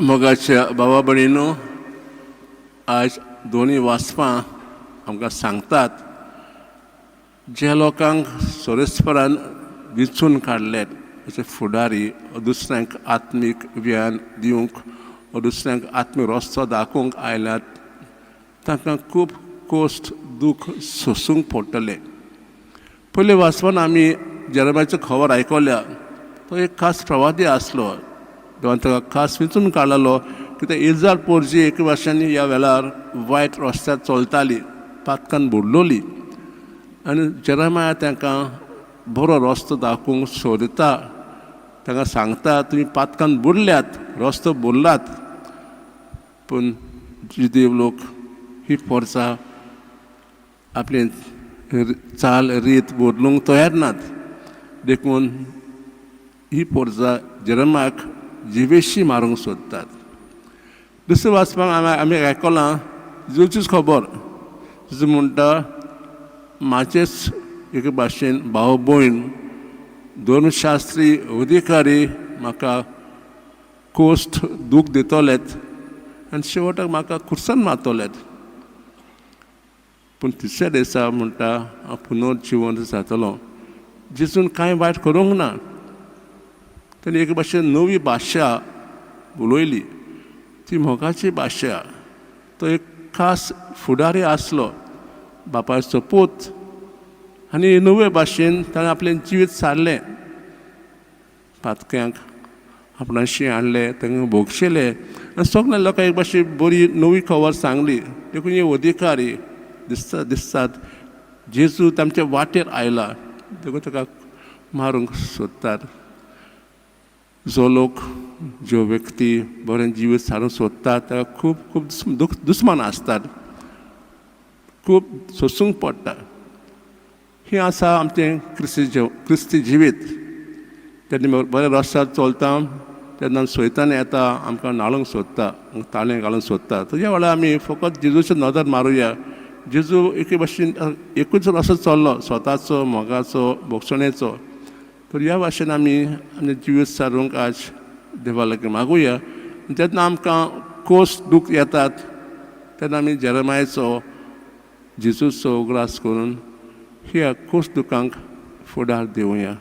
मोगाच्या भावा भयणीनो, आज दोन्ही वाचपां आमकां सांगतात जे लोकांक सोरेस्परान विचून काडले अशे फुडारी दुसऱ्यांक आत्मीक व्यान दिवंक दुसऱ्यांक आत्मीक रस्तो दाखोवंक आयल्यात तांकां खूब कोश्ट दूख सोसूंक पडटलें. पयले वाचपान आमी जेरेमियाचो खबर आयकल्या. तो एक खास प्रवादी आसलो. देवान ताका खास विचून काडलेलो कित्याक इस्रायल पोरजी एक भाशेन ह्या वेळार वायट रस्त्यार चलताली, पातकान बुडलोली आनी जेरेमिया तांकां बरो रस्तो दाखोवंक सोदता. तांकां सांगता तुमी पातकान बुडल्यात, रस्तो बुडलात, पूण जुदेव लोक ही पोरसां आपली चाल रीत बदलूंक तयार नात. देखून ही पोरसां जेरेमियाक जिवेशी मारूंक सोदतात. दुसरें वाचपाक आमी आयकलां जेजूची खबर. जेजू म्हणटा म्हाजेच एक भाशेन भाव भयण धर्मशास्त्री अधिकारी म्हाका कोश्ट दूख दितलेत आनी शेवटाक म्हाका खुर्सान मारतलेत. पूण तिसऱ्या दिसा म्हणटा हांव पुनर्जीवन जातलो. जेजून कांय वायट करूंक ना. ताणें एक भाशेन नवी भाशा उलयली, ती मोगाची भाशा. तो एक खास फुडारी आसलो, बापायचो पूत, आनी नवे भाशेन ताणें आपलें जिवीत सारलें. पातक्यांक आपणाशी हाडलें, तांकां भोगशिलें आनी सगल्या लोकांक एक भाशेन बरी नवी खबर सांगली. देखून हे अधिकारी दिसतात जेजू तांच्या वाटेर आयला, देखून ताका मारूंक सोदतात. जो लोक ज्यो व्यक्ती बरें जिवीत सारूंक सोदतात ताका खूब खूब दुस्मान आसतात, खूब सोंसूंक पडटा. हें आसा आमचें क्रिस्ती जिवीत. तेन्ना बरें रस्त्यार चलता तेन्ना सैतान येता, आमकां नाळोंक सोदता, ताळें घालूंक सोदता. तुज्या वेळार आमी फकत जेजूची नदर मारुया. जेजू एके भाशेन एकूच रस्तो चल्लो, स्वताचो, मोगाचो, भोगसणेचो. तर ह्या भाशेन आमी आमचें जिवीत सारूंक आज देवा लागीं मागुया. जेन्ना आमकां कोश्ट दूख येतात तेन्ना आमी जेरेमियाचो जेजूचो उगडास करून ह्या कोश्ट दुखांक फुडार दिवया.